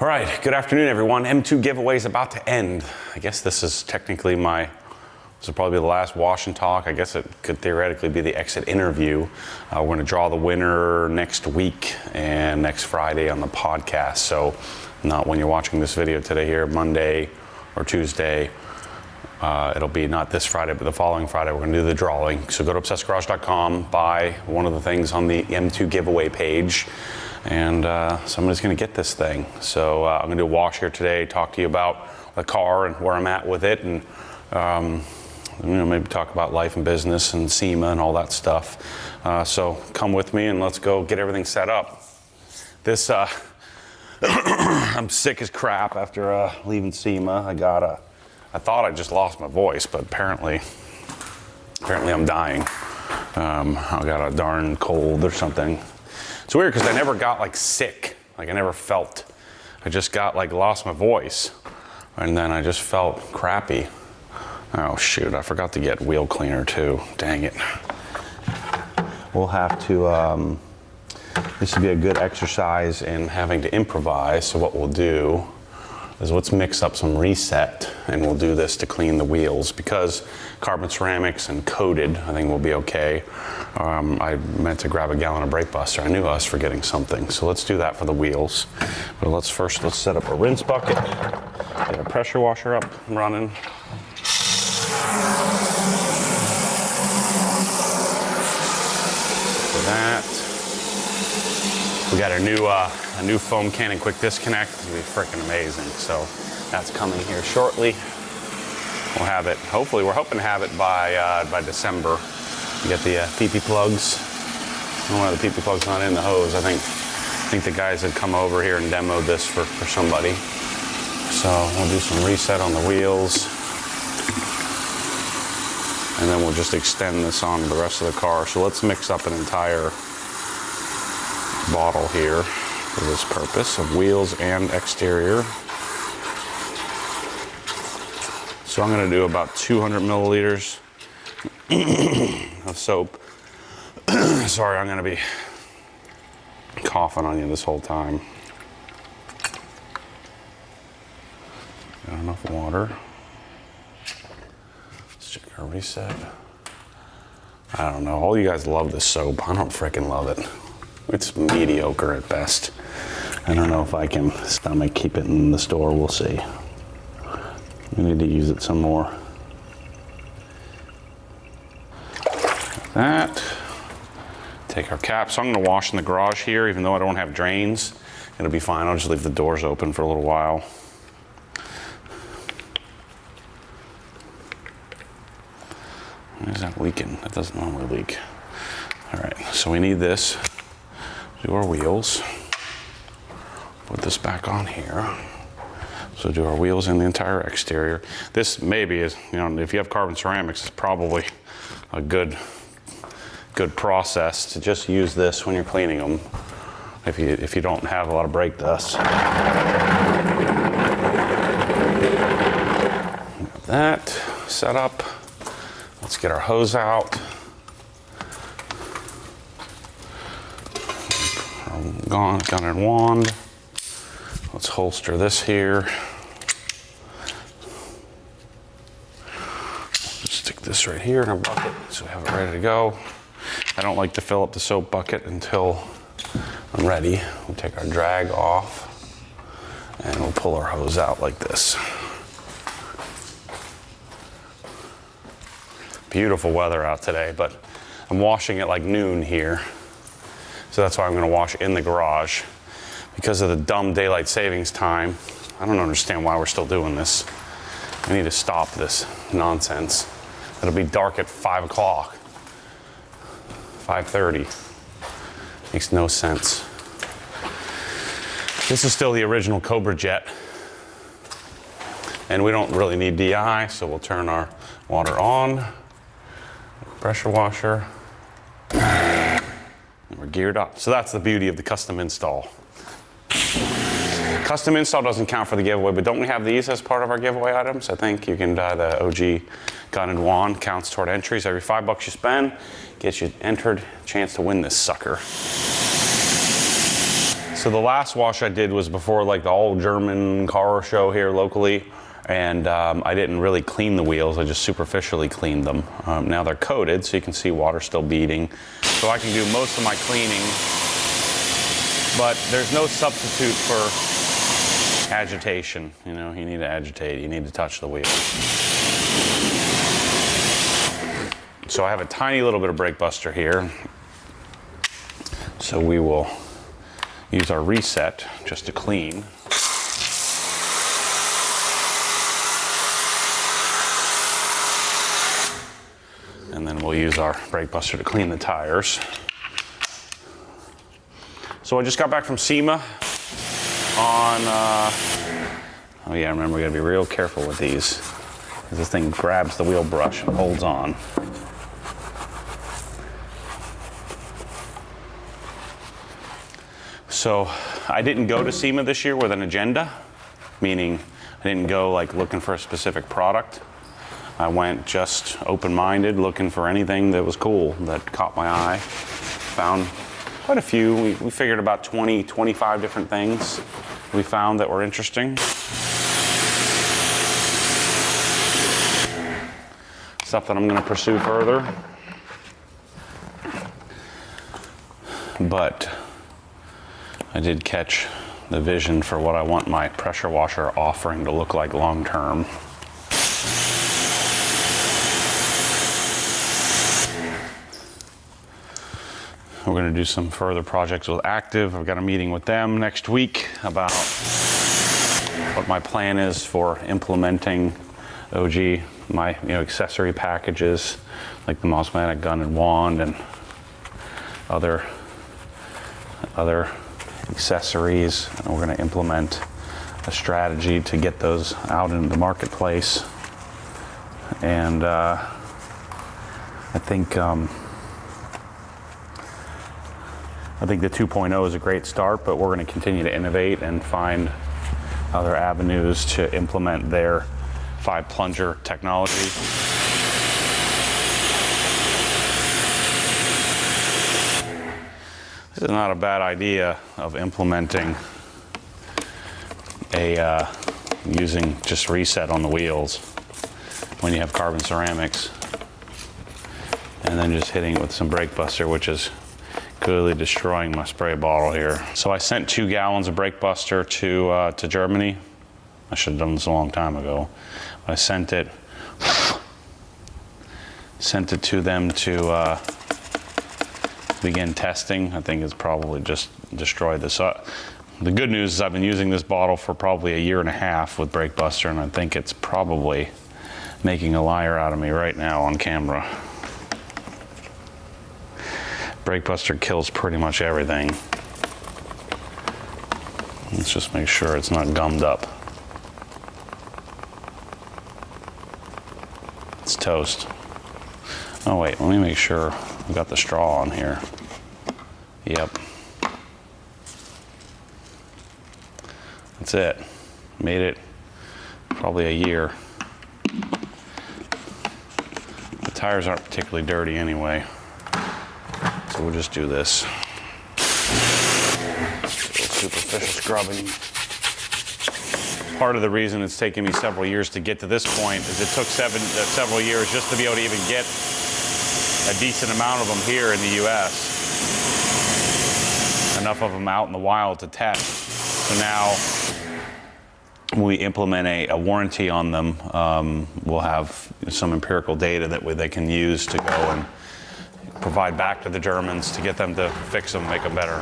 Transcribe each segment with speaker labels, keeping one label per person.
Speaker 1: All right, good afternoon, everyone. M2 giveaway is about to end. I guess this is technically this will probably be the last wash and talk. I guess it could theoretically be the exit interview. We're gonna draw the winner next week and next Friday on the podcast. So not when you're watching this video today here, Monday or Tuesday. It'll be not this Friday, but the following Friday, we're gonna do the drawing. So go to obsessedgarage.com, buy one of the things on the M2 giveaway page, and somebody's gonna get this thing. So I'm gonna do a wash here today, talk to you about the car and where I'm at with it, and maybe talk about life and business and SEMA and all that stuff. So come with me and let's go get everything set up. This, I'm sick as crap after leaving SEMA. I thought I just lost my voice, but apparently I'm dying. I got a darn cold or something. It's weird because I never got like sick. Like I never felt. I just got like lost my voice, and then I just felt crappy. Oh shoot, I forgot to get wheel cleaner too. Dang it. We'll have to, this would be a good exercise in having to improvise. So what we'll do is let's mix up some Reset, and we'll do this to clean the wheels because carbon ceramics and coated, I think we'll be okay. I meant to grab a gallon of brake buster. I knew I was forgetting something. So let's do that for the wheels. But let's set up a rinse bucket, get a pressure washer up and running. For that, we got a new foam cannon quick disconnect. It's gonna be freaking amazing. So that's coming here shortly. We'll have it, hopefully, we're hoping to have it by December. We got the PP plugs. I don't know why the PP plug's not in the hose. I think the guys had come over here and demoed this for somebody. So we'll do some reset on the wheels. And then we'll just extend this on the rest of the car. So let's mix up an entire bottle here for this purpose of wheels and exterior. So I'm gonna do about 200 milliliters of soap. Sorry, I'm gonna be coughing on you this whole time. Got enough water. Let's check our Reset. I don't know, all you guys love this soap. I don't freaking love it. It's mediocre at best. I don't know if I can stomach keep it in the store, we'll see. We need to use it some more. Like that. Take our cap. So I'm gonna wash in the garage here, even though I don't have drains. It'll be fine, I'll just leave the doors open for a little while. Why is that leaking? That doesn't normally leak. All right, so we need this. Do our wheels. Put this back on here. So do our wheels and the entire exterior. This maybe is, if you have carbon ceramics, it's probably a good process to just use this when you're cleaning them. If you don't have a lot of brake dust. That set up. Let's get our hose out. Gun and wand. Let's holster this here. Just stick this right here in our bucket so we have it ready to go. I don't like to fill up the soap bucket until I'm ready. We'll take our drag off and we'll pull our hose out like this. Beautiful weather out today, but I'm washing at like noon here. So that's why I'm gonna wash in the garage. Because of the dumb daylight savings time, I don't understand why we're still doing this. We need to stop this nonsense. It'll be dark at 5 o'clock, 5:30. Makes no sense. This is still the original Cobra Jet. And we don't really need DI, so we'll turn our water on, pressure washer, and we're geared up. So that's the beauty of the custom install. Custom install doesn't count for the giveaway, but don't we have these as part of our giveaway items? I think you can buy the OG gun and wand, counts toward entries. Every $5 you spend gets you entered, chance to win this sucker. So the last wash I did was before like the old German car show here locally, and I didn't really clean the wheels, I just superficially cleaned them. Now they're coated, so you can see water still beading. So I can do most of my cleaning, but there's no substitute for agitation. You know, you need to agitate, you need to touch the wheel. So I have a tiny little bit of brake buster here. So we will use our reset just to clean. And then we'll use our brake buster to clean the tires. So I just got back from SEMA on, oh yeah, remember we gotta be real careful with these, because this thing grabs the wheel brush and holds on. So I didn't go to SEMA this year with an agenda, meaning I didn't go like looking for a specific product. I went just open-minded, looking for anything that was cool, that caught my eye. Found quite a few. We figured about 20, 25 different things we found that were interesting. Stuff that I'm gonna pursue further. But I did catch the vision for what I want my pressure washer offering to look like long term. We're going to do some further projects with Active. I've got a meeting with them next week about what my plan is for implementing OG, my accessory packages like the Mossmatic gun and wand and other accessories. And we're going to implement a strategy to get those out into the marketplace. And I think the 2.0 is a great start, but we're going to continue to innovate and find other avenues to implement their 5-plunger technology. This is not a bad idea of implementing using just reset on the wheels when you have carbon ceramics, and then just hitting it with some brake buster, which is clearly destroying my spray bottle here. So I sent 2 gallons of brake buster to Germany. I should have done this a long time ago. I sent it to them to begin testing. I think it's probably just destroyed this. The good news is I've been using this bottle for probably 1.5 years with brake buster, and I think it's probably making a liar out of me right now on camera. Brake buster kills pretty much everything. Let's just make sure it's not gummed up. It's toast. Oh wait, let me make sure we got the straw on here. Yep. That's it. Made it probably 1 year. The tires aren't particularly dirty anyway. So we'll just do this. Superficial scrubbing. Part of the reason it's taken me several years to get to this point is it took several years just to be able to even get a decent amount of them here in the US. Enough of them out in the wild to test. So now when we implement a warranty on them, we'll have some empirical data that they can use to go and provide back to the Germans to get them to fix them, make them better.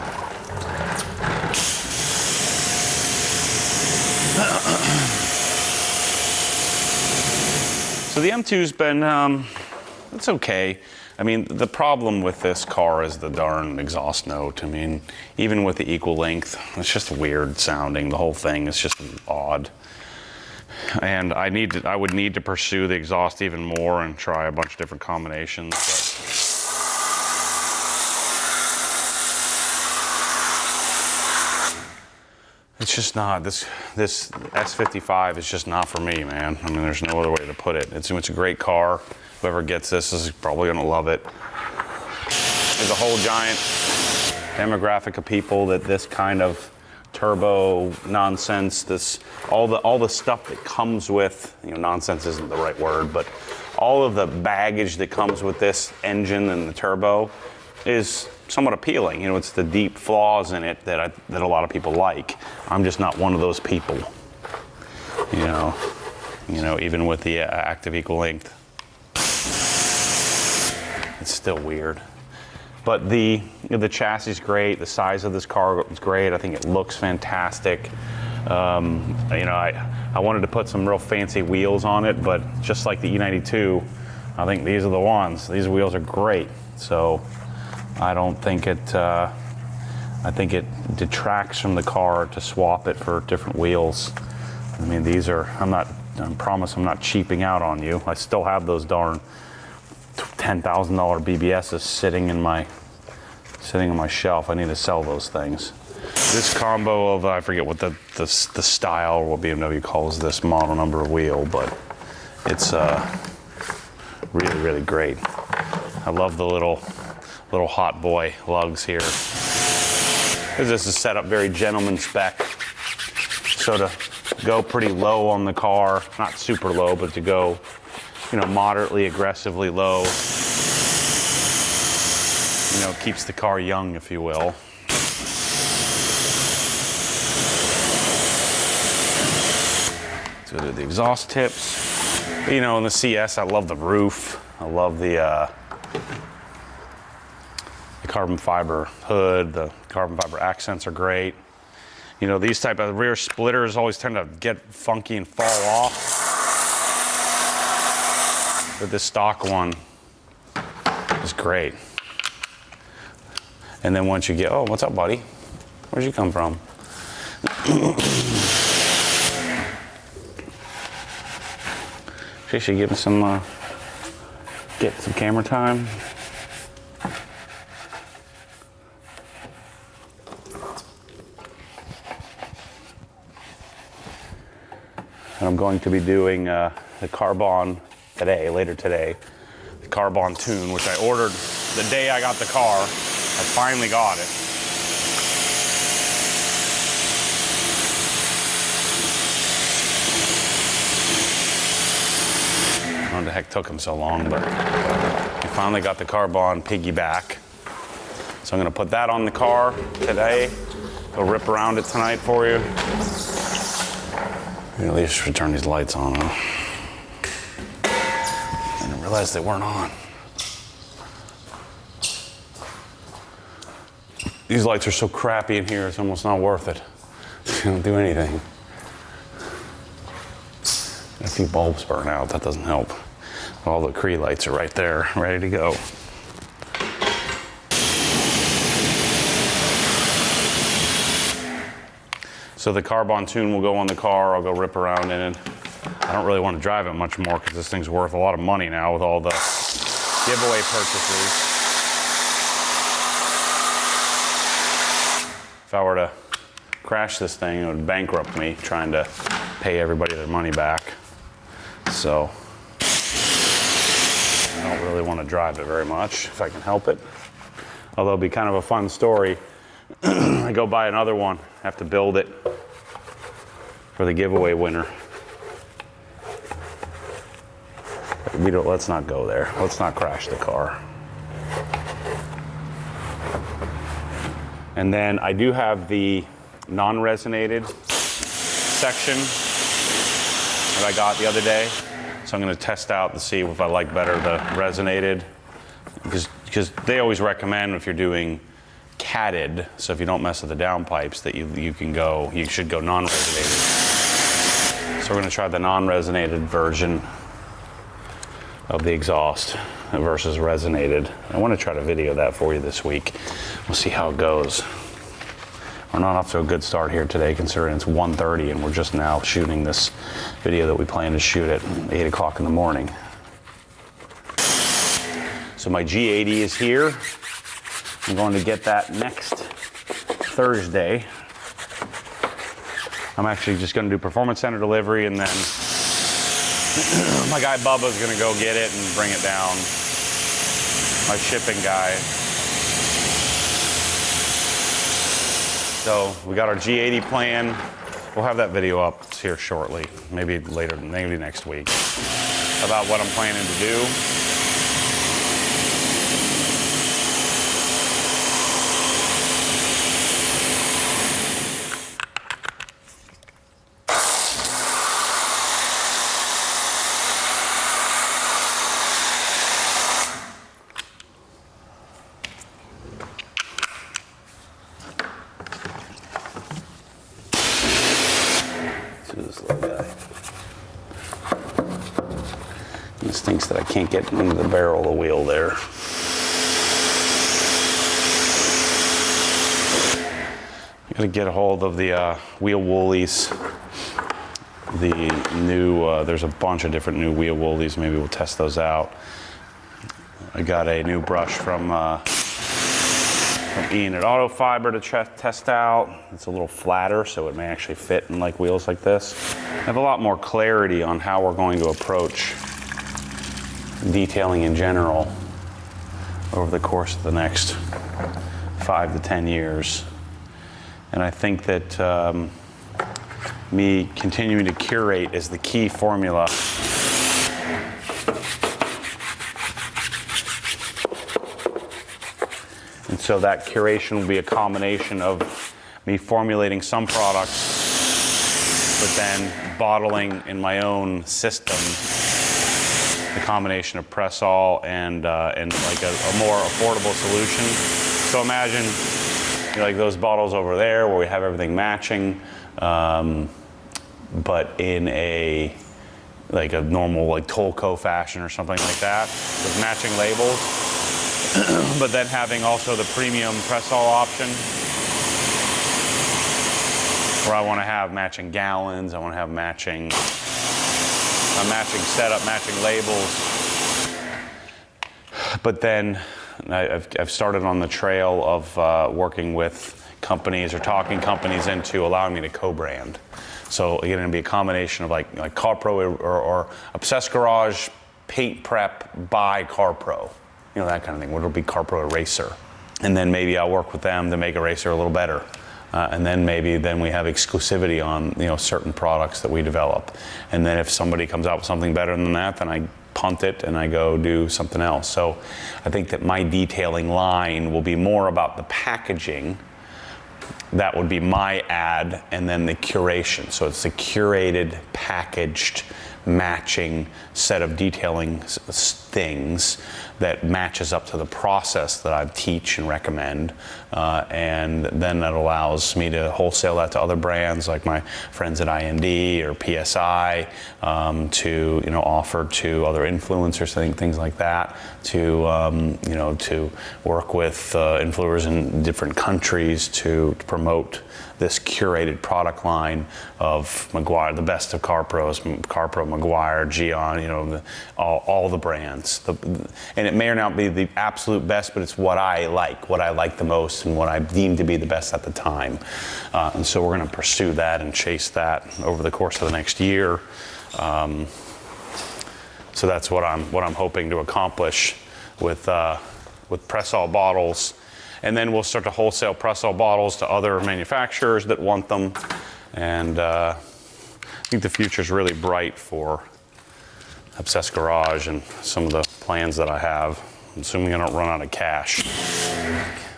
Speaker 1: So the M2's been, it's okay. I mean, the problem with this car is the darn exhaust note. I mean, even with the equal length, it's just weird sounding. The whole thing is just odd. And I would need to pursue the exhaust even more and try a bunch of different combinations. But it's just not, this S55 is just not for me, man. I mean, there's no other way to put it. It's a great car. Whoever gets this is probably gonna love it. There's a whole giant demographic of people that this kind of turbo nonsense, all the stuff that comes with, nonsense isn't the right word, but all of the baggage that comes with this engine and the turbo is somewhat appealing. It's the deep flaws in it that a lot of people like. I'm just not one of those people. Even with the active equal length, it's still weird. But the chassis is great. The size of this car is great. I think it looks fantastic. I wanted to put some real fancy wheels on it, but just like the E92, I think these are the ones. These wheels are great. So I don't think it. I think it detracts from the car to swap it for different wheels. I mean, these are. I promise I'm not cheaping out on you. I still have those darn $10,000 BBSs sitting on my shelf. I need to sell those things. This combo of, I forget what the style or what BMW calls this model number of wheel, but it's really, really great. I love the little hot boy lugs here. This is set up very gentleman spec. So to go pretty low on the car, not super low, but to go, moderately aggressively low, keeps the car young, if you will. So the exhaust tips. In the CS, I love the roof. I love the carbon fiber hood. The carbon fiber accents are great. These type of rear splitters always tend to get funky and fall off. But this stock one is great. And then once you get, oh, what's up, buddy? Where'd you come from? Should give me some, get some camera time. And I'm going to be doing the Carbon later today, the Carbon tune, which I ordered the day I got the car. I finally got it. I don't know what the heck took him so long, but I finally got the Carbon piggyback. So I'm gonna put that on the car today. Go rip around it tonight for you. At least return these lights on. I didn't realize they weren't on. These lights are so crappy in here, it's almost not worth it. They don't do anything. A few bulbs burn out, that doesn't help. All the Cree lights are right there, ready to go. So the Carbon tune will go on the car. I'll go rip around in it. I don't really want to drive it much more because this thing's worth a lot of money now with all the giveaway purchases. If I were to crash this thing, it would bankrupt me trying to pay everybody their money back. So I don't really want to drive it very much if I can help it. Although it'd be kind of a fun story. I go buy another one, have to build it for the giveaway winner. Let's not go there. Let's not crash the car. And then I do have the non-resonated section that I got the other day. So I'm going to test out to see if I like better the resonated. Because they always recommend if you're doing catted, so if you don't mess with the downpipes, that you should go non-resonated. So we're going to try the non-resonated version of the exhaust versus resonated. I want to try to video that for you this week. We'll see how it goes. We're not off to a good start here today, considering it's 1:30 and we're just now shooting this video that we plan to shoot at 8 o'clock in the morning. So my G80 is here. I'm going to get that next Thursday. I'm actually just going to do performance center delivery, and then my guy Bubba's going to go get it and bring it down. My shipping guy. So we got our G80 plan. We'll have that video up here shortly, maybe later, maybe next week, about what I'm planning to do. This little guy. This thinks that I can't get into the barrel of the wheel there. I gotta get a hold of the wheel woolies. The new, there's a bunch of different new wheel woolies. Maybe we'll test those out. I got a new brush from Ian at Auto Fiber to test out. It's a little flatter, so it may actually fit in like wheels like this. I have a lot more clarity on how we're going to approach detailing in general over the course of the next 5 to 10 years. And I think that me continuing to curate is the key formula. And so that curation will be a combination of me formulating some products, but then bottling in my own system the combination of press-all and like a more affordable solution. So imagine, you know, like those bottles over there where we have everything matching, but in a like a normal like Tolco fashion or something like that, with matching labels. But then having also the premium press-all option, where I want to have matching gallons, I want to have matching setup, matching labels. But then I've started on the trail of working with companies or talking companies into allowing me to co-brand. So again, it'll be a combination of like CarPro or Obsessed Garage paint prep by CarPro. You know, that kind of thing. It'll be CarPro Eraser. And then maybe I'll work with them to make Eraser a little better. And then maybe we have exclusivity on, you know, certain products that we develop. And then if somebody comes out with something better than that, then I punt it and I go do something else. So I think that my detailing line will be more about the packaging. That would be my ad, and then the curation. So it's a curated, packaged, matching set of detailing things that matches up to the process that I teach and recommend, and then that allows me to wholesale that to other brands like my friends at IND or PSI, to, you know, offer to other influencers, things like that, to you know, to work with influencers in different countries to promote this curated product line of Meguiar, the best of CarPros, CarPro, Meguiar, Gion, you know, all the brands. And it may or not be the absolute best, but it's what I like the most and what I deem to be the best at the time. And so we're going to pursue that and chase that over the course of the next year. So that's what I'm hoping to accomplish with press-all bottles. And then we'll start to wholesale press-all bottles to other manufacturers that want them. And I think the future's really bright for Obsessed Garage and some of the plans that I have, assuming I don't run out of cash.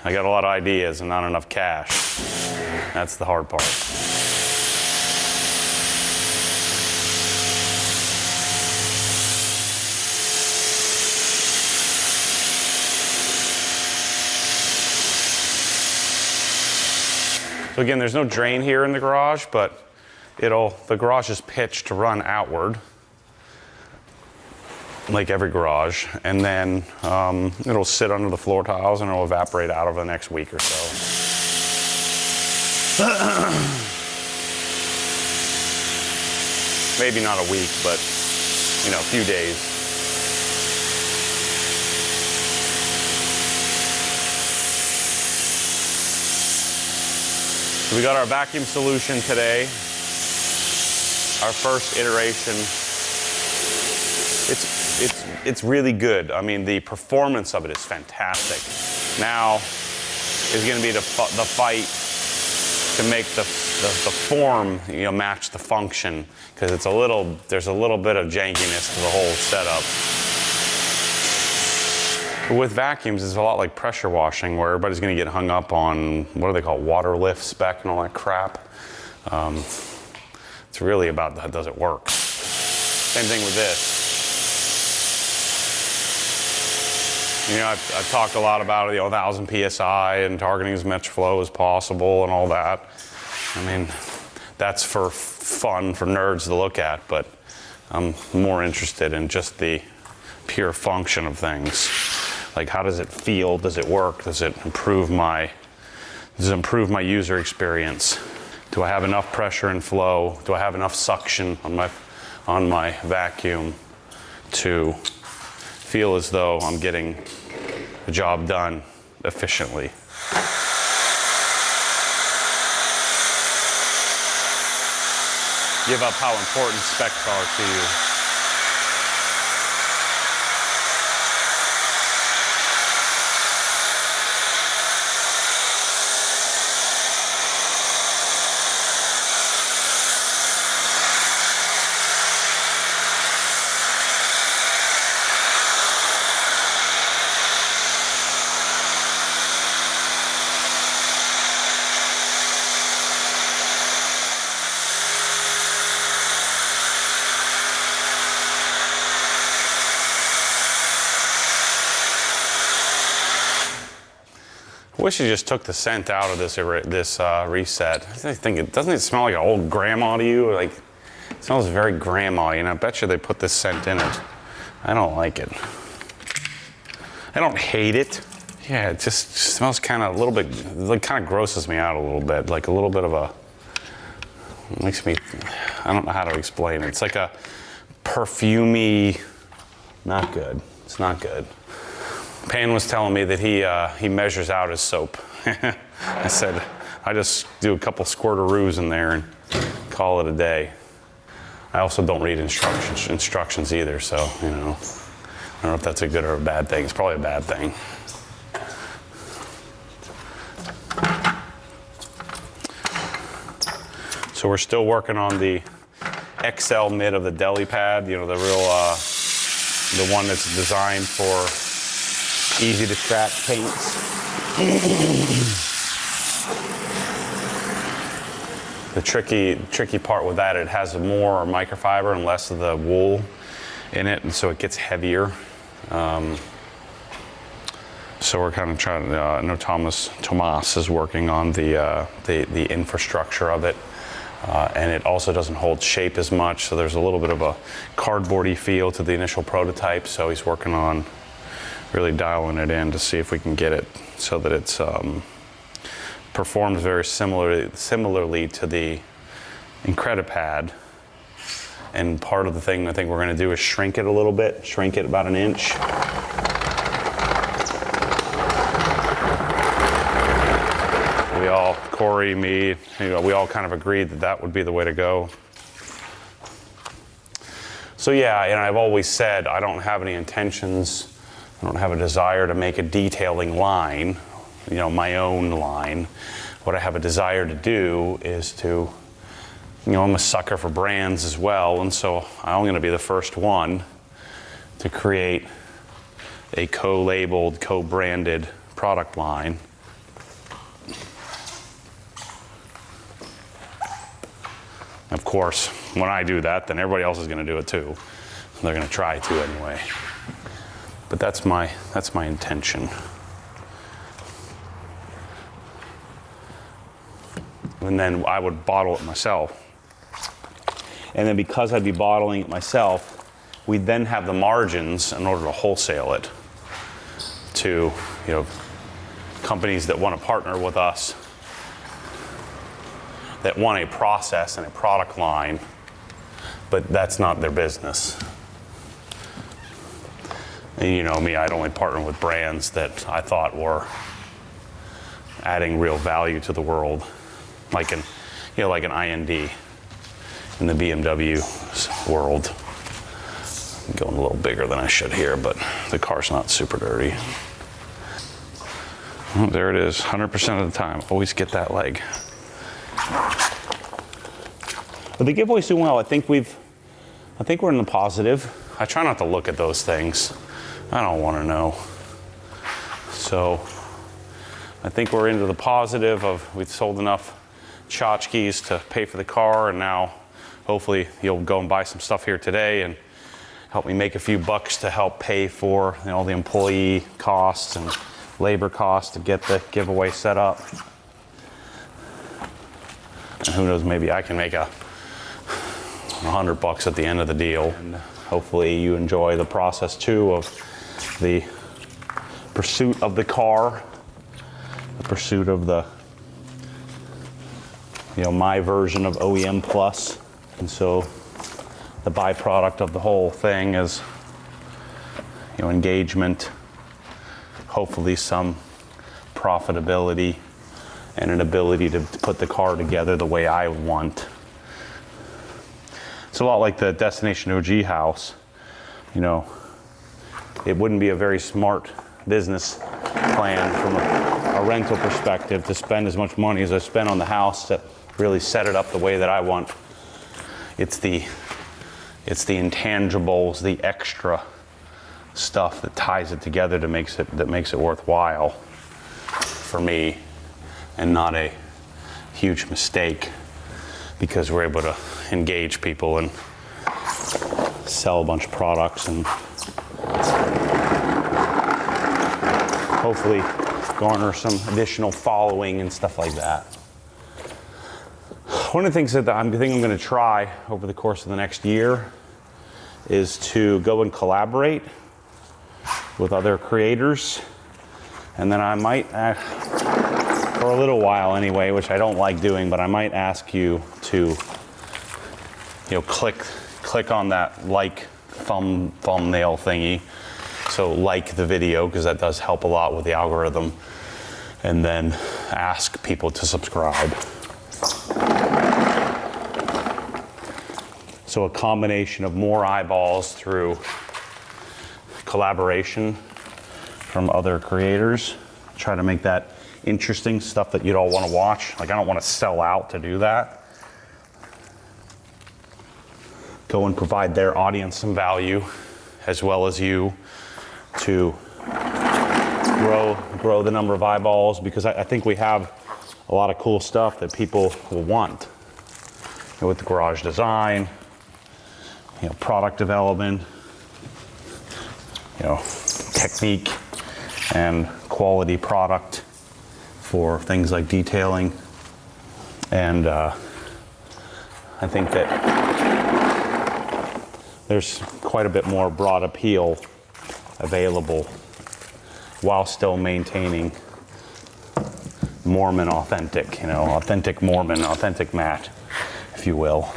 Speaker 1: I got a lot of ideas and not enough cash. That's the hard part. So again, there's no drain here in the garage, but the garage is pitched to run outward, like every garage, and then it'll sit under the floor tiles and it'll evaporate out over the next week or so. Maybe not a week, but you know, a few days. We got our vacuum solution today, our first iteration. It's really good. I mean, the performance of it is fantastic. Now is going to be the fight to make the form, you know, match the function, because it's there's a little bit of jankiness to the whole setup. But with vacuums, it's a lot like pressure washing, where everybody's going to get hung up on, what do they call it, water lift spec and all that crap. It's really about does it work. Same thing with this. You know, I've talked a lot about, you know, 1,000 PSI and targeting as much flow as possible and all that. I mean, that's for fun, for nerds to look at, but I'm more interested in just the pure function of things. Like, how does it feel? Does it work? Does it improve my user experience? Do I have enough pressure and flow? Do I have enough suction on my vacuum to feel as though I'm getting the job done efficiently? Give up how important specs are to you. I wish you just took the scent out of this reset. I think doesn't it smell like an old grandma to you? Like, it smells very grandma, you know. I bet you they put this scent in it. I don't like it. I don't hate it. Yeah, it just smells kind of a little bit, like kind of grosses me out a little bit. Like a little bit of a, makes me, I don't know how to explain it. It's like a perfumey, not good. It's not good. Payne was telling me that he measures out his soap. I said, I just do a couple squirtaroos in there and call it a day. I also don't read instructions either, so, you know, I don't know if that's a good or a bad thing. It's probably a bad thing. So we're still working on the XL mid of the deli pad, you know, the real, the one that's designed for easy to scratch paints. The tricky part with that, it has more microfiber and less of the wool in it, and so it gets heavier. So we're kind of trying to, I know Tomas is working on the infrastructure of it. And it also doesn't hold shape as much, so there's a little bit of a cardboardy feel to the initial prototype, so he's working on really dialing it in to see if we can get it so that it's performs very similarly to the Incredipad. And part of the thing I think we're going to do is shrink it a little bit, shrink it about 1 inch. We all, Corey, me, you know, we all kind of agreed that that would be the way to go. So yeah, and I've always said I don't have any intentions, I don't have a desire to make a detailing line, you know, my own line. What I have a desire to do is to, you know, I'm a sucker for brands as well, and so I'm going to be the first one to create a co-labeled, co-branded product line. Of course, when I do that, then everybody else is going to do it too. They're going to try to anyway. But that's my intention. And then I would bottle it myself. And then because I'd be bottling it myself, we'd then have the margins in order to wholesale it to, you know, companies that want to partner with us, that want a process and a product line, but that's not their business. And you know me, I'd only partner with brands that I thought were adding real value to the world, like an IND in the BMW world. I'm going a little bigger than I should here, but the car's not super dirty. Oh, there it is, 100% of the time, always get that leg. But the giveaway's doing well. I think we're in the positive. I try not to look at those things. I don't want to know. So I think we're into the positive of we've sold enough tchotchkes to pay for the car, and now hopefully you'll go and buy some stuff here today and help me make a few bucks to help pay for, you know, all the employee costs and labor costs to get the giveaway set up. And who knows, maybe I can make $100 at the end of the deal. And hopefully you enjoy the process too of the pursuit of the car, the pursuit of the, you know, my version of OEM Plus. And so the byproduct of the whole thing is, you know, engagement, hopefully some profitability, and an ability to put the car together the way I want. It's a lot like the Destination OG house. You know, it wouldn't be a very smart business plan from a rental perspective to spend as much money as I spent on the house to really set it up the way that I want. It's the intangibles, the extra stuff that ties it together that makes it worthwhile for me, and not a huge mistake, because we're able to engage people and sell a bunch of products and hopefully garner some additional following and stuff like that. One of the things that I'm going to try over the course of the next year is to go and collaborate with other creators, and then I might, for a little while anyway, which I don't like doing, but I might ask you to, you know, click on that like thumbnail thingy. So like the video, because that does help a lot with the algorithm, and then ask people to subscribe. So a combination of more eyeballs through collaboration from other creators. Try to make that interesting, stuff that you'd all want to watch. Like, I don't want to sell out to do that. Go and provide their audience some value, as well as you, to grow the number of eyeballs, because I think we have a lot of cool stuff that people will want. You know, with the garage design, you know, product development, you know, technique and quality product for things like detailing. And I think that there's quite a bit more broad appeal available while still maintaining Mormon authentic, you know, authentic Mormon, authentic Matt, if you will.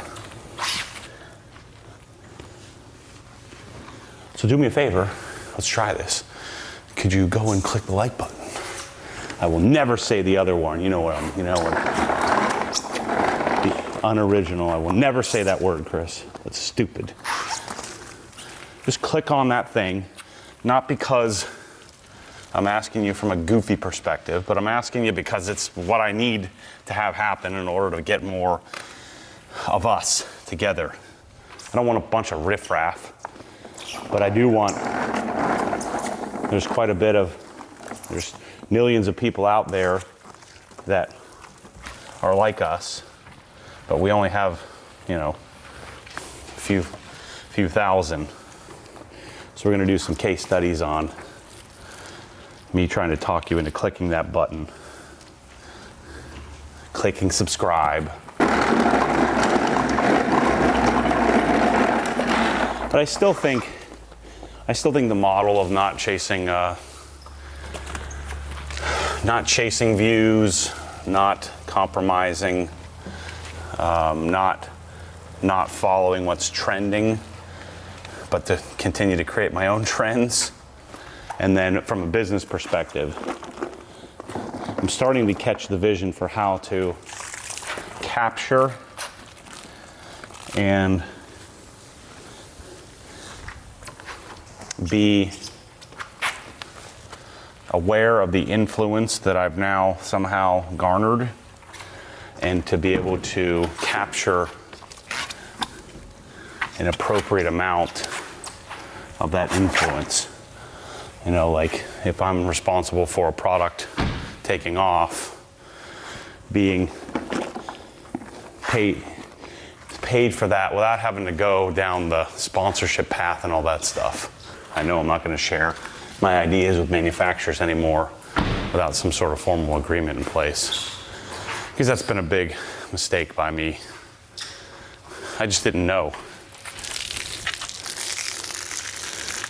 Speaker 1: So do me a favor, let's try this. Could you go and click the like button? I will never say the other one, you know what I'm, you know, the unoriginal. I will never say that word, Chris. That's stupid. Just click on that thing, not because I'm asking you from a goofy perspective, but I'm asking you because it's what I need to have happen in order to get more of us together. I don't want a bunch of riffraff, but I do want, there's quite a bit of, there's millions of people out there that are like us, but we only have, you know, a few thousand. So we're going to do some case studies on me trying to talk you into clicking that button, clicking subscribe. But I still think the model of not chasing views, not compromising, not following what's trending, but to continue to create my own trends. And then from a business perspective, I'm starting to catch the vision for how to capture and be aware of the influence that I've now somehow garnered, and to be able to capture an appropriate amount of that influence. You know, like if I'm responsible for a product taking off, being paid for that without having to go down the sponsorship path and all that stuff. I know I'm not going to share my ideas with manufacturers anymore without some sort of formal agreement in place, because that's been a big mistake by me. I just didn't know.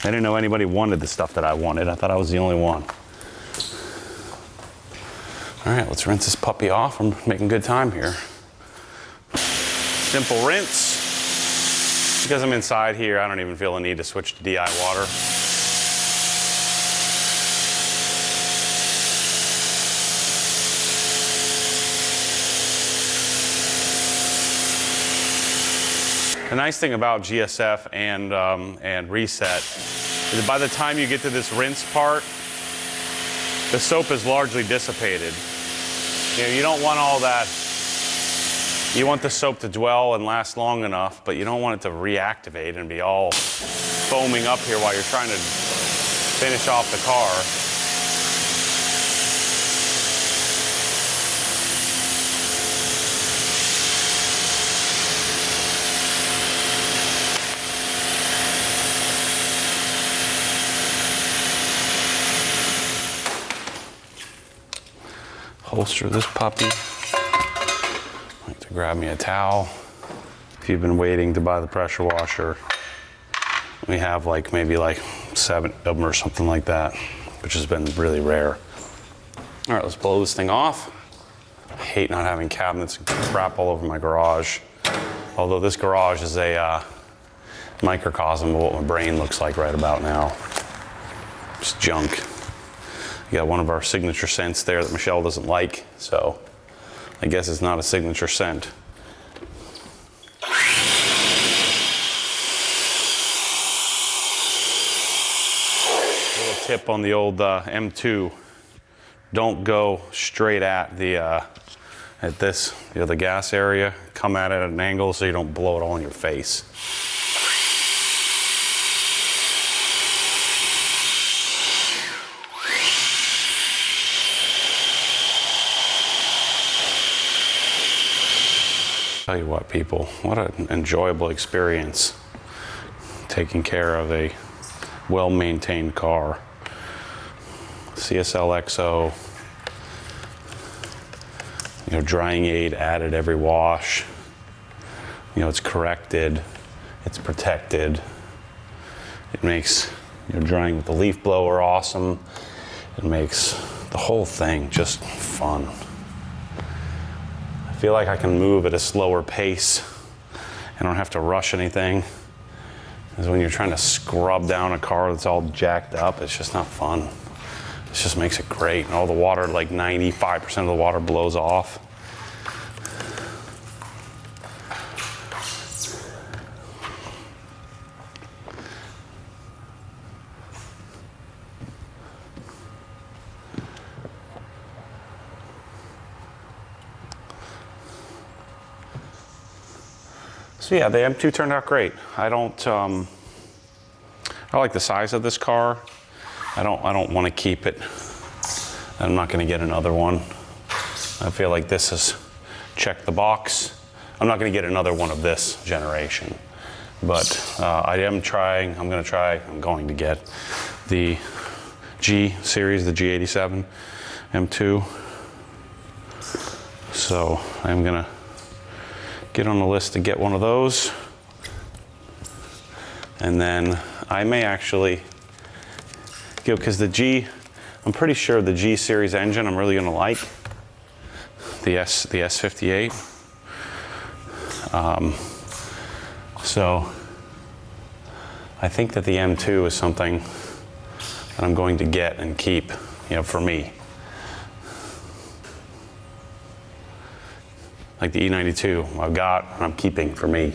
Speaker 1: I didn't know anybody wanted the stuff that I wanted. I thought I was the only one. All right, let's rinse this puppy off. I'm making good time here. Simple rinse. Because I'm inside here, I don't even feel the need to switch to DI water. The nice thing about GSF and Reset is that by the time you get to this rinse part, the soap is largely dissipated. You know, you don't want all that. You want the soap to dwell and last long enough, but you don't want it to reactivate and be all foaming up here while you're trying to finish off the car. Holster this puppy. I like to grab me a towel. If you've been waiting to buy the pressure washer, we have maybe 7 of them or something like that, which has been really rare. All right, let's blow this thing off. I hate not having cabinets and crap all over my garage. Although this garage is a microcosm of what my brain looks like right about now. Just junk. We got one of our signature scents there that Michelle doesn't like, so I guess it's not a signature scent. Little tip on the old M2: don't go straight at the the gas area. Come at it at an angle so you don't blow it all in your face. Tell you what, people, what an enjoyable experience taking care of a well-maintained car. CSL XO, drying aid added every wash. It's corrected, it's protected. It makes drying with the leaf blower awesome. It makes the whole thing just fun. I feel like I can move at a slower pace. I don't have to rush anything. Because when you're trying to scrub down a car that's all jacked up, it's just not fun. It just makes it great. And all the water, 95% of the water blows off. So yeah, the M2 turned out great. I like the size of this car. I don't want to keep it. I'm not going to get another one. I feel like this has checked the box. I'm not going to get another one of this generation. But I'm going to get the G series, the G87 M2. So I'm going to get on the list to get one of those. And then I may actually go, because I'm pretty sure the G series engine I'm really gonna like. The S58. So I think that the M2 is something that I'm going to get and keep, for me. Like the E92 I've got and I'm keeping for me.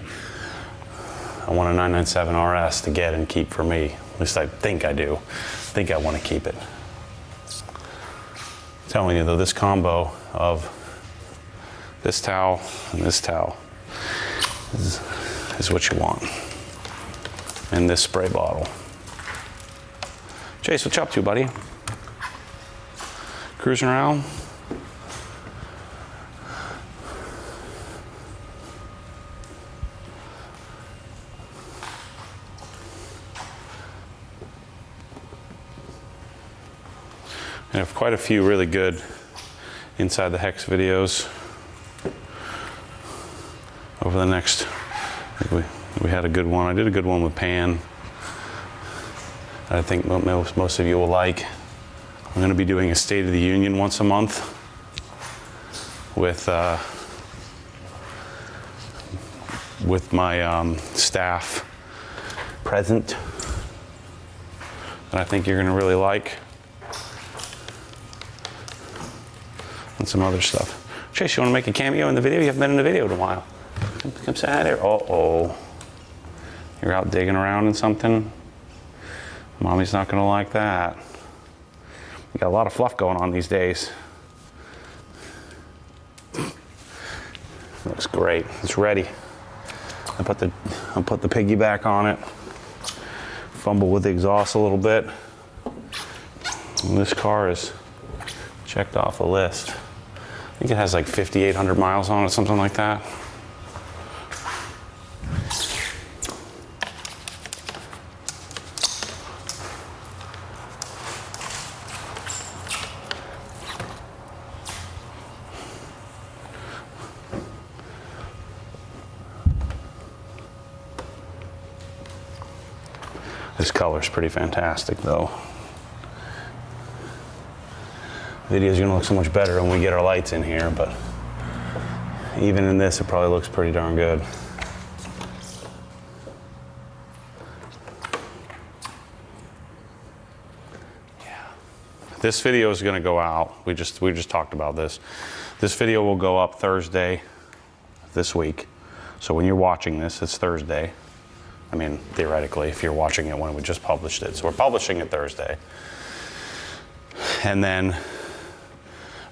Speaker 1: I want a 997 RS to get and keep for me. At least I think I do. I think I want to keep it. I'm telling you though, this combo of This towel and this towel is what you want. And this spray bottle. Chase, what you up to, buddy? Cruising around? I have quite a few really good inside the hex videos over the next, we had a good one. I did a good one with Pan. I think most of you will like. I'm going to be doing a State of the Union once a month with my staff present that I think you're going to really like. And some other stuff. Chase, you want to make a cameo in the video? You haven't been in the video in a while. Come say hi there. Uh-oh. You're out digging around in something? Mommy's not going to like that. We got a lot of fluff going on these days. Looks great. It's ready. I'll put the piggyback on it. Fumble with the exhaust a little bit. And this car is checked off the list. I think it has like 5,800 miles on it, something like that. This color's pretty fantastic though. Video's gonna look so much better when we get our lights in here, but even in this, it probably looks pretty darn good. Yeah. This video is gonna go out. We just talked about this. This video will go up Thursday this week. So when you're watching this, it's Thursday. I mean, theoretically, if you're watching it when we just published it. So we're publishing it Thursday. And then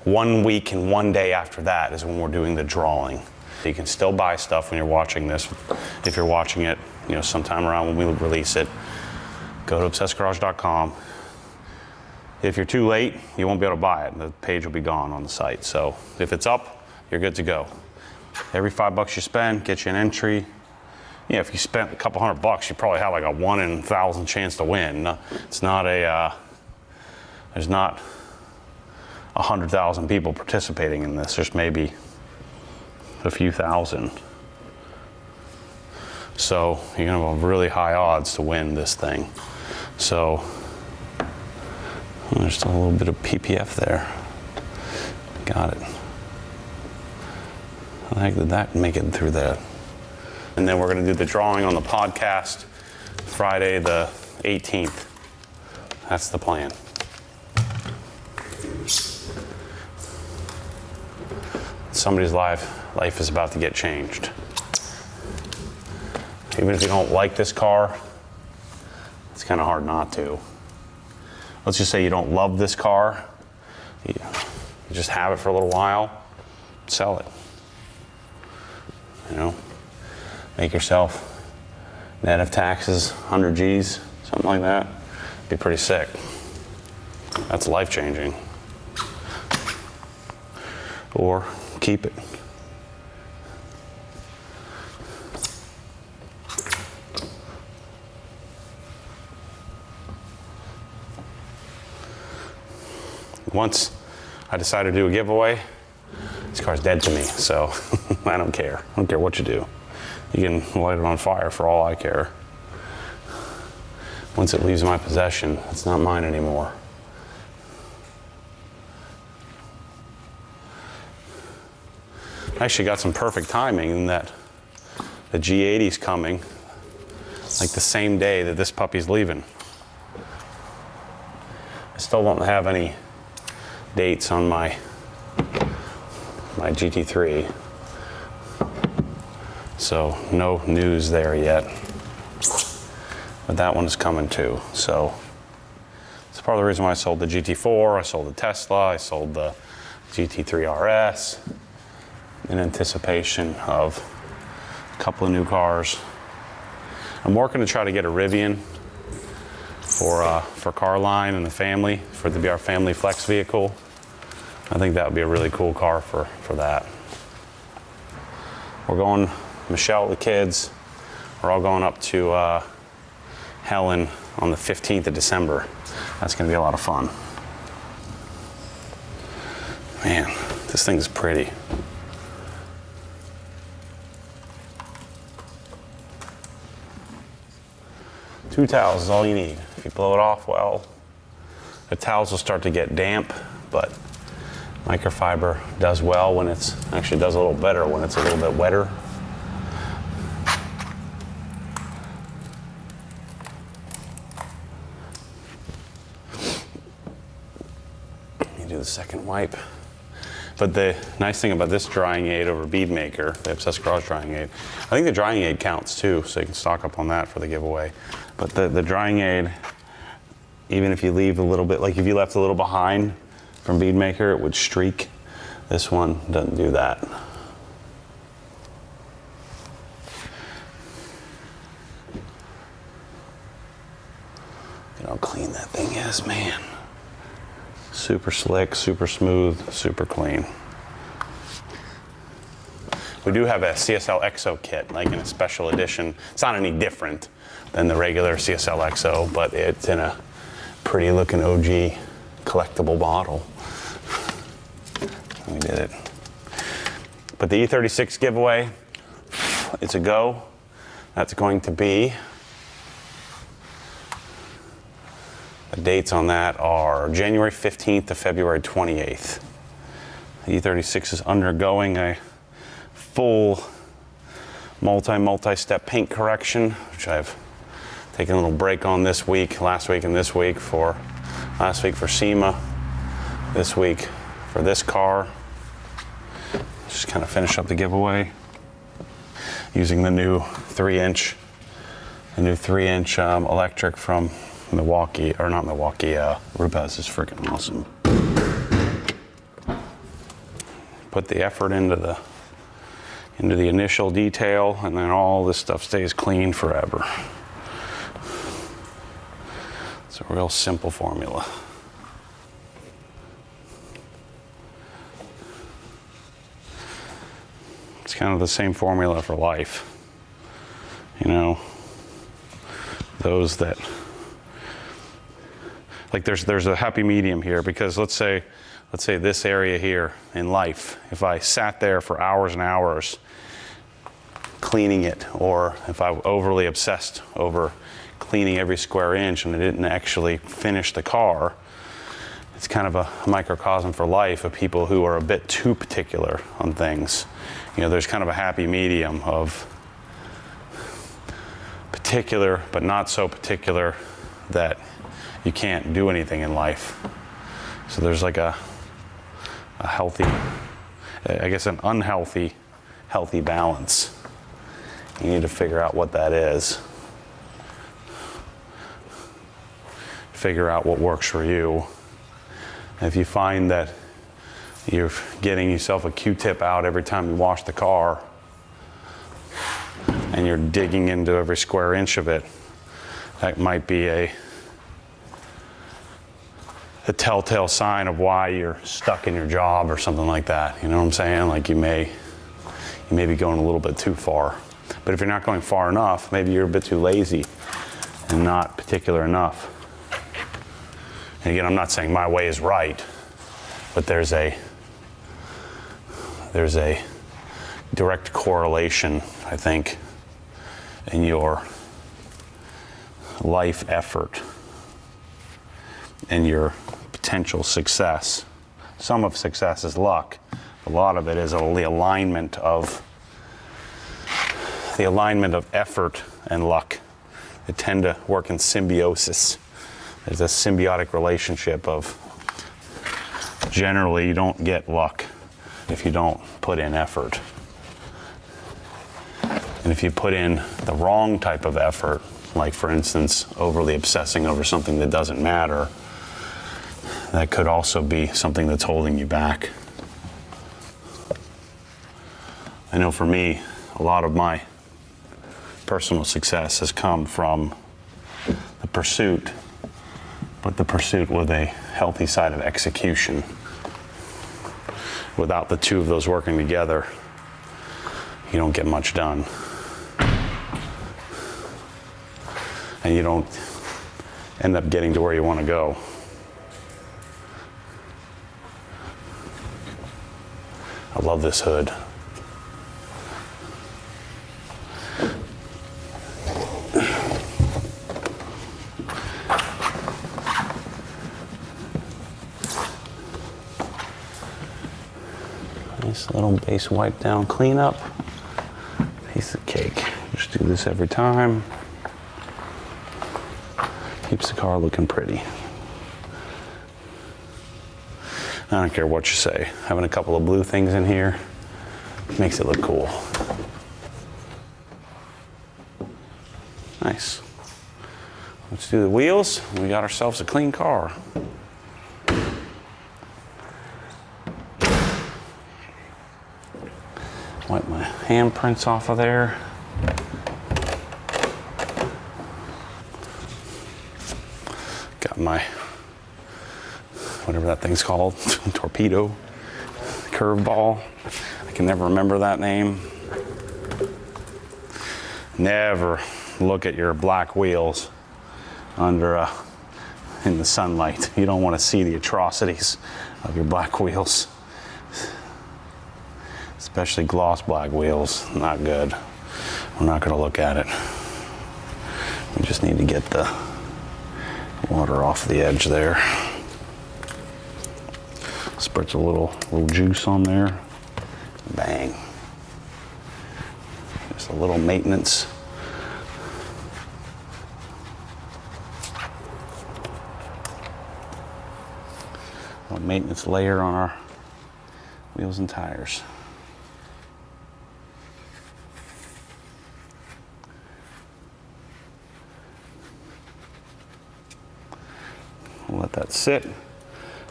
Speaker 1: 1 week and 1 day after that is when we're doing the drawing. You can still buy stuff when you're watching this. If you're watching it, you know, sometime around when we release it, go to obsessedgarage.com. If you're too late, you won't be able to buy it. The page will be gone on the site. So if it's up, you're good to go. Every $5 you spend gets you an entry. You know, if you spent a couple $100, you probably have like a 1 in 1,000 chance to win. It's not a, there's not 100,000 people participating in this. There's maybe a few thousand. So you're gonna have really high odds to win this thing. So there's still a little bit of PPF there. Got it. How the heck did that make it through that? And then we're gonna do the drawing on the podcast Friday the 18th. That's the plan. Somebody's life is about to get changed. Even if you don't like this car, it's kind of hard not to. Let's just say you don't love this car, you just have it for a little while, sell it. You know, make yourself net of taxes 100 G's, something like that. Be pretty sick. That's life-changing. Or keep it. Once I decided to do a giveaway, this car's dead to me, so I don't care. I don't care what you do. You can light it on fire for all I care. Once it leaves my possession, it's not mine anymore. I actually got some perfect timing in that the G80's coming like the same day that this puppy's leaving. I still don't have any dates on my GT3, so no news there yet. But that one is coming too. So it's part of the reason why I sold the GT4, I sold the Tesla, I sold the GT3 RS. in anticipation of a couple of new cars. I'm working to try to get a Rivian for Carline and the family, for it to be our family flex vehicle. I think that would be a really cool car for that. We're going, Michelle, the kids, we're all going up to Helen on the 15th of December. That's gonna be a lot of fun. Man, this thing's pretty. Two towels is all you need. If you blow it off well, the towels will start to get damp, but microfiber does well when actually does a little better when it's a little bit wetter. You do the second wipe. But the nice thing about this drying aid over Bead Maker, the Obsessed Garage drying aid, I think the drying aid counts too, so you can stock up on that for the giveaway. But the drying aid, even if you leave a little bit, like if you left a little behind from Bead Maker, it would streak. This one doesn't do that. Look at how clean that thing is, man. Super slick, super smooth, super clean. We do have a CSL EXO kit, like in a special edition. It's not any different than the regular CSL EXO, but it's in a pretty looking OG collectible bottle. We did it. But the E36 giveaway, it's a go. That's going to be, the dates on that are January 15th to February 28th. The E36 is undergoing a full multi-step paint correction, which I've taken a little break on this week, last week and this week for, last week for SEMA, this week for this car. Just kind of finish up the giveaway using the new 3-inch electric from Milwaukee, or not Milwaukee, Rubez is freaking awesome. Put the effort into the initial detail, and then all this stuff stays clean forever. It's a real simple formula. It's kind of the same formula for life. You know, those that, like there's a happy medium here, because let's say this area here in life, if I sat there for hours and hours cleaning it, or if I overly obsessed over cleaning every square inch and I didn't actually finish the car, it's kind of a microcosm for life of people who are a bit too particular on things. You know, there's kind of a happy medium of particular but not so particular that you can't do anything in life. So there's like a healthy, I guess an unhealthy, healthy balance. You need to figure out what that is. Figure out what works for you. If you find that you're getting yourself a Q-tip out every time you wash the car, and you're digging into every square inch of it, that might be a telltale sign of why you're stuck in your job or something like that. You know what I'm saying? Like you may be going a little bit too far. But if you're not going far enough, maybe you're a bit too lazy and not particular enough. And again, I'm not saying my way is right, but there's a direct correlation, I think, in your life effort and your potential success. Some of success is luck. A lot of it is the alignment of effort and luck. They tend to work in symbiosis. There's a symbiotic relationship of, generally you don't get luck if you don't put in effort. And if you put in the wrong type of effort, like for instance, overly obsessing over something that doesn't matter, that could also be something that's holding you back. I know for me, a lot of my personal success has come from the pursuit, but the pursuit with a healthy side of execution. Without the two of those working together, you don't get much done. And you don't end up getting to where you want to go. I love this hood. Nice little base wipe down cleanup. Piece of cake. Just do this every time. Keeps the car looking pretty. I don't care what you say. Having a couple of blue things in here makes it look cool. Nice. Let's do the wheels. We got ourselves a clean car. Wipe my handprints off of there. Got my, whatever that thing's called, torpedo, curveball. I can never remember that name. Never look at your black wheels in the sunlight. You don't want to see the atrocities of your black wheels. Especially gloss black wheels, not good. We're not going to look at it. We just need to get the water off the edge there. Spritz a little juice on there. Bang. Just a little maintenance. A maintenance layer on our wheels and tires. We'll let that sit.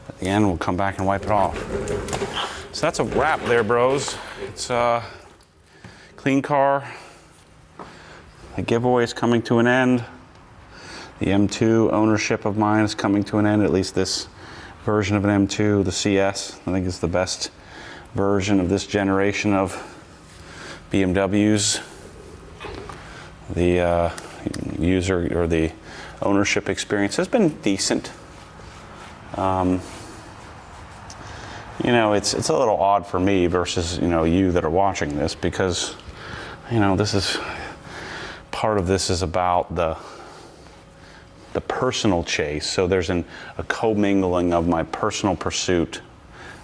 Speaker 1: At the end, we'll come back and wipe it off. So that's a wrap there, bros. It's a clean car. The giveaway is coming to an end. The M2 ownership of mine is coming to an end, at least this version of an M2, the CS. I think it's the best version of this generation of BMWs. The user or the ownership experience has been decent. You know, it's a little odd for me versus, you know, you that are watching this, because, you know, this is part of this is about the personal chase. So there's a commingling of my personal pursuit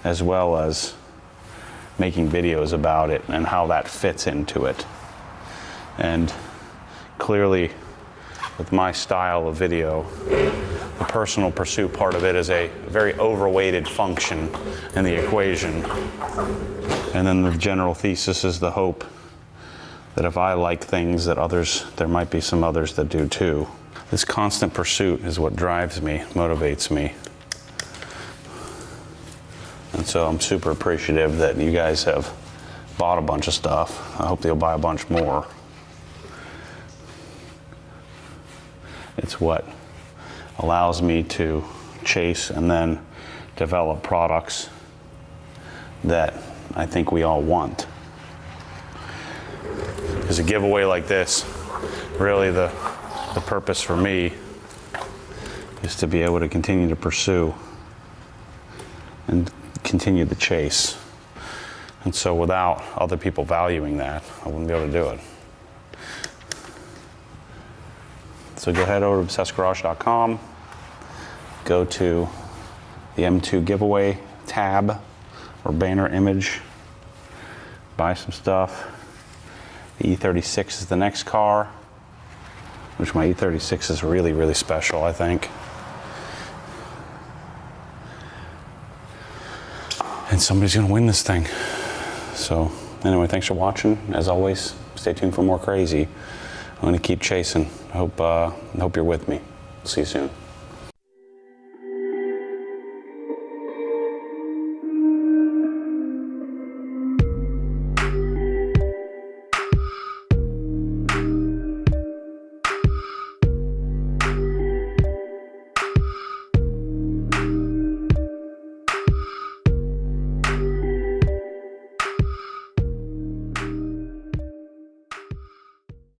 Speaker 1: as well as making videos about it and how that fits into it. And clearly, with my style of video, the personal pursuit part of it is a very overweighted function in the equation. And then the general thesis is the hope that if I like things that others, there might be some others that do too. This constant pursuit is what drives me, motivates me. And so I'm super appreciative that you guys have bought a bunch of stuff. I hope you'll buy a bunch more. It's what allows me to chase and then develop products that I think we all want. Because a giveaway like this, really the purpose for me is to be able to continue to pursue and continue the chase. And so without other people valuing that, I wouldn't be able to do it. So go head over to obsessedgarage.com, go to the M2 giveaway tab or banner image, buy some stuff. The E36 is the next car, which my E36 is really, really special, I think. And somebody's gonna win this thing. So anyway, thanks for watching. As always, stay tuned for more crazy. I'm gonna keep chasing. I hope you're with me. See you soon.